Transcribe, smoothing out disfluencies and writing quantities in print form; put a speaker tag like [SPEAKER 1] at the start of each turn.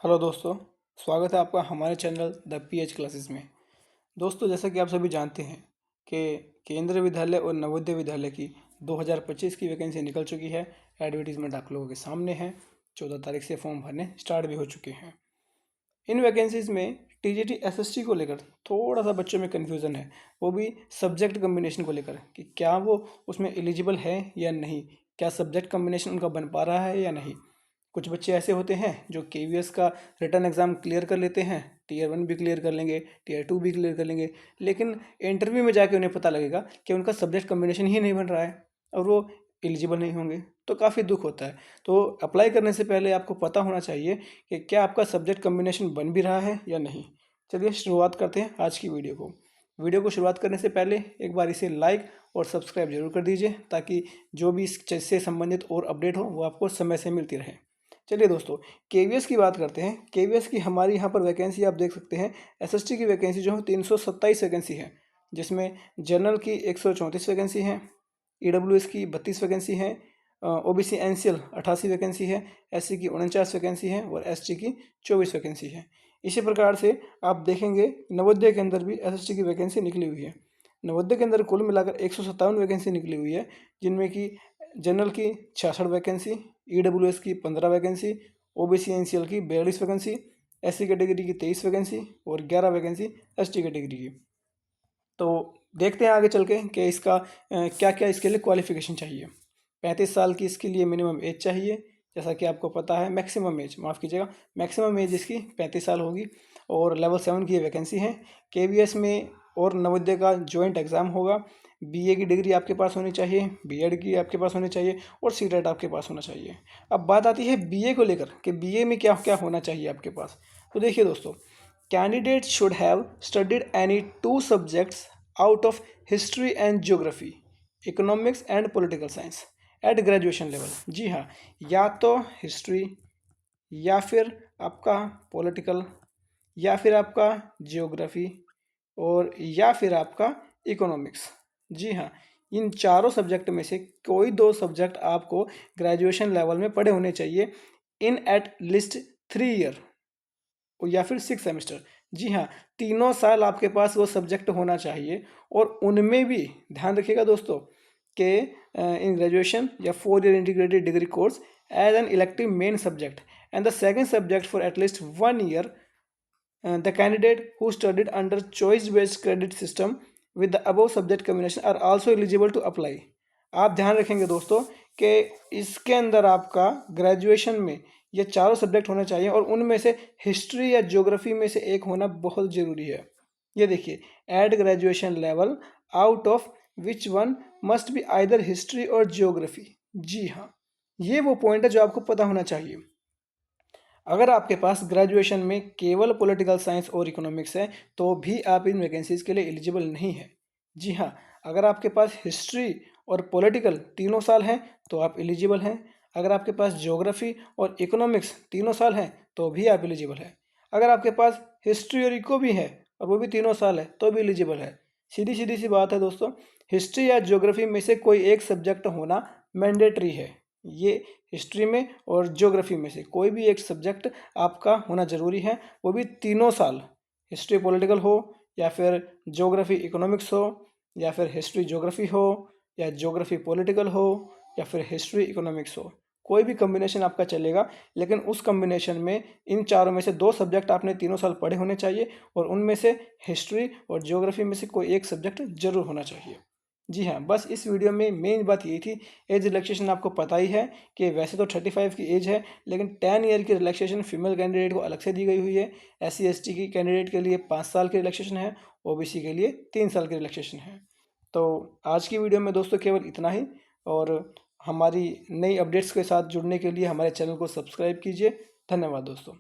[SPEAKER 1] Hello दोस्तों, स्वागत है आपका हमारे चैनल द पीएच क्लासेस में। दोस्तों, जैसा कि आप सभी जानते हैं कि केंद्रीय विद्यालय और नवोदय विद्यालय की 2025 की वैकेंसी निकल चुकी है। एडवर्टीजमेंट आप लोगों के सामने है। 14 तारीख से फॉर्म भरने स्टार्ट भी हो चुके हैं। इन वैकेंसीज में टीजीटी एसएसटी को लेकर थोड़ा सा बच्चों में कन्फ्यूज़न है, वो भी सब्जेक्ट कम्बिनेशन को लेकर कि क्या वो उसमें एलिजिबल है या नहीं, क्या सब्जेक्ट कम्बिनेशन उनका बन पा रहा है या नहीं। कुछ बच्चे ऐसे होते हैं जो केवीएस का रिटर्न एग्ज़ाम क्लियर कर लेते हैं, टीयर 1 भी क्लियर कर लेंगे, टीयर 2 भी क्लियर कर लेंगे, लेकिन इंटरव्यू में जाके उन्हें पता लगेगा कि उनका सब्जेक्ट कम्बिनेशन ही नहीं बन रहा है और वो एलिजिबल नहीं होंगे, तो काफ़ी दुख होता है। तो अप्लाई करने से पहले आपको पता होना चाहिए कि क्या आपका सब्जेक्ट कम्बिनेशन बन भी रहा है या नहीं। चलिए शुरुआत करते हैं आज की वीडियो को शुरुआत करने से पहले एक बार इसे लाइक और सब्सक्राइब जरूर कर दीजिए, ताकि जो भी इससे संबंधित और अपडेट हो वो आपको समय से मिलती रहे। चलिए दोस्तों, केवीएस की बात करते हैं। केवीएस की हमारी यहाँ पर वैकेंसी आप देख सकते हैं। एसएसटी की वैकेंसी जो है 327 वैकेंसी है, जिसमें जनरल की 134 वैकेंसी है, ईडब्ल्यूएस की 32 वैकेंसी है, ओबीसी एनसीएल 88 वैकेंसी है, एससी की 49 वैकेंसी है और एसटी की 24 वैकेंसी है। इसी प्रकार से आप देखेंगे नवोदय के अंदर भी एसएसटी की वैकेंसी निकली हुई है। नवोदय के अंदर कुल मिलाकर 157 वैकेंसी निकली हुई है, जिनमें कि जनरल की 66 वैकेंसी, ईडब्ल्यूएस की 15 वैकेंसी, ओबीसी एनसीएल की 42 वैकेंसी, एससी कैटेगरी की 23 वैकेंसी और 11 वैकेंसी एसटी कैटेगरी की। तो देखते हैं आगे चल के कि इसका क्या क्या इसके लिए क्वालिफिकेशन चाहिए। 35 साल की इसके लिए मिनिमम एज चाहिए, जैसा कि आपको पता है। मैक्सिमम एज, माफ़ कीजिएगा, मैक्सिमम एज इसकी 35 साल होगी और लेवल 7 की ये वैकेंसी है। केवीएस में और नवोदय का जॉइंट एग्ज़ाम होगा। बीए की डिग्री आपके पास होनी चाहिए, बीएड की आपके पास होनी चाहिए और सीटेट आपके पास होना चाहिए। अब बात आती है बीए को लेकर कि बीए में क्या क्या होना चाहिए आपके पास। तो देखिए दोस्तों, candidate should have studied any 2 subjects out of history and geography, economics and political science at graduation level. जी हाँ, या तो हिस्ट्री, या फिर आपका पॉलिटिकल, या फिर आपका जियोग्राफी और या फिर आपका इकोनॉमिक्स। जी हाँ, इन चारों सब्जेक्ट में से कोई 2 सब्जेक्ट आपको ग्रेजुएशन लेवल में पढ़े होने चाहिए इन एट लिस्ट 3 ईयर या फिर 6 सेमेस्टर। जी हाँ, तीनों साल आपके पास वो सब्जेक्ट होना चाहिए और उनमें भी ध्यान रखिएगा दोस्तों कि इन ग्रेजुएशन या 4 year integrated degree course as an elective main subject and the second subject for at least 1 year the candidate who studied under choice-based credit system with the above subject combination are also eligible to apply। आप ध्यान रखेंगे दोस्तों कि इसके अंदर आपका graduation में ये चारों सब्जेक्ट होने चाहिए और उनमें से हिस्ट्री या ज्योग्राफी में से एक होना बहुत ज़रूरी है। ये देखिए, at graduation level out of which one must be either history or geography. जी हाँ, ये वो पॉइंट है जो आपको पता होना चाहिए। अगर आपके पास ग्रेजुएशन में केवल पॉलिटिकल साइंस और इकोनॉमिक्स है तो भी आप इन वैकेंसीज़ के लिए एलिजिबल नहीं है। जी हाँ, अगर आपके पास हिस्ट्री और पॉलिटिकल तीनों साल हैं तो आप एलिजिबल हैं। अगर आपके पास ज्योग्राफी और इकोनॉमिक्स तीनों साल हैं तो भी आप एलिजिबल हैं। अगर आपके पास हिस्ट्री और इको भी है और वो भी तीनों साल है तो भी एलिजिबल है। सीधी सीधी सी बात है दोस्तों, हिस्ट्री या ज्योग्राफी में से कोई एक सब्जेक्ट होना मैंडेटरी है। ये हिस्ट्री में और ज्योग्राफी में से कोई भी एक सब्जेक्ट आपका होना ज़रूरी है, वो भी तीनों साल। हिस्ट्री पॉलिटिकल हो या फिर ज्योग्राफी इकोनॉमिक्स हो या फिर हिस्ट्री ज्योग्राफी हो या ज्योग्राफी पॉलिटिकल हो या फिर हिस्ट्री इकोनॉमिक्स हो, कोई भी कम्बिनेशन आपका चलेगा। लेकिन उस कम्बिनेशन में इन चारों में से 2 सब्जेक्ट आपने तीनों साल पढ़े होने चाहिए और उनमें से हिस्ट्री और ज्योग्राफी में से कोई एक सब्जेक्ट जरूर होना चाहिए। जी हाँ, बस इस वीडियो में मेन बात यही थी। एज रिलैक्सेशन आपको पता ही है कि वैसे तो 35 की एज है, लेकिन 10 ईयर की रिलैक्सेशन फीमेल कैंडिडेट को अलग से दी गई हुई है। एससी एसटी की कैंडिडेट के लिए 5 साल की रिलैक्सेशन है, ओबीसी के लिए 3 साल की रिलैक्सेशन है। तो आज की वीडियो में दोस्तों केवल इतना ही, और हमारी नई अपडेट्स के साथ जुड़ने के लिए हमारे चैनल को सब्सक्राइब कीजिए। धन्यवाद दोस्तों।